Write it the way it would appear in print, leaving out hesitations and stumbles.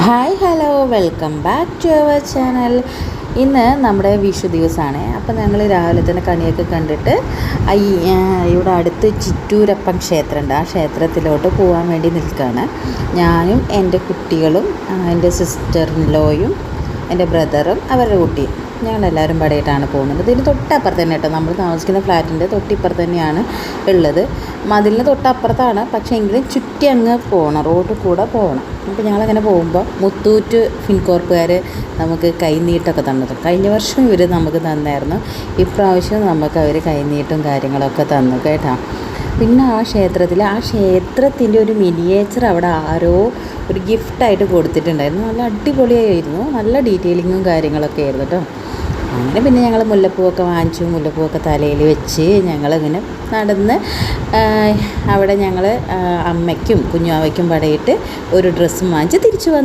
Hi hello welcome back to our channel. ഇന്ന് നമ്മുടെ വിഷു ദിവസമാണ്. അപ്പം ഞങ്ങൾ രാവിലെ തന്നെ കണിയൊക്കെ കണ്ടിട്ട് ഇവിടെ അടുത്ത് ചിറ്റൂരപ്പൻ ക്ഷേത്രമുണ്ട്. ആ ക്ഷേത്രത്തിലോട്ട് പോകാൻ വേണ്ടി നിൽക്കുകയാണ്. ഞാനും എൻ്റെ കുട്ടികളും എൻ്റെ സിസ്റ്റർ-ഇൻ-ലോയും എൻ്റെ ബ്രദറും അവരുടെ കുട്ടിയും ഞങ്ങളെല്ലാവരും പടയിട്ടാണ് പോകുന്നത്. ഇതിന് തൊട്ടപ്പുറത്ത് തന്നെ കേട്ടോ, നമ്മൾ താമസിക്കുന്ന ഫ്ലാറ്റിൻ്റെ തൊട്ടിപ്പുറത്ത് തന്നെയാണ് ഉള്ളത്. മതിലിന് തൊട്ടപ്പുറത്താണ്, പക്ഷേ എങ്കിലും ചുറ്റി അങ്ങ് പോകണം, റോഡിൽ കൂടെ പോകണം. അപ്പോൾ ഞങ്ങളങ്ങനെ പോകുമ്പോൾ മുത്തൂറ്റ് ഫിൻകോർപ്പുകാർ നമുക്ക് കൈനീട്ടമൊക്കെ തന്നത്. കഴിഞ്ഞ വർഷം ഇവർ നമുക്ക് തന്നായിരുന്നു. ഇപ്രാവശ്യം നമുക്ക് അവർ കൈനീട്ടും കാര്യങ്ങളൊക്കെ തന്നു കേട്ടോ. പിന്നെ ആ ക്ഷേത്രത്തിൻ്റെ ഒരു മിനിയേച്ചർ അവിടെ ആരോ ഒരു ഗിഫ്റ്റായിട്ട് കൊടുത്തിട്ടുണ്ടായിരുന്നു. നല്ല അടിപൊളിയായിരുന്നു, നല്ല ഡീറ്റെയിലിങ്ങും കാര്യങ്ങളൊക്കെ ആയിരുന്നു കേട്ടോ. അങ്ങനെ പിന്നെ ഞങ്ങൾ മുല്ലപ്പൂവൊക്കെ വാങ്ങിച്ചു, മുല്ലപ്പൂവൊക്കെ തലയിൽ വെച്ച് ഞങ്ങളിങ്ങനെ നടന്ന് അവിടെ ഞങ്ങൾ അമ്മയ്ക്കും കുഞ്ഞാവയ്ക്കും പടയിട്ട് ഒരു ഡ്രസ്സും വാങ്ങിച്ച് തിരിച്ചു വന്നു.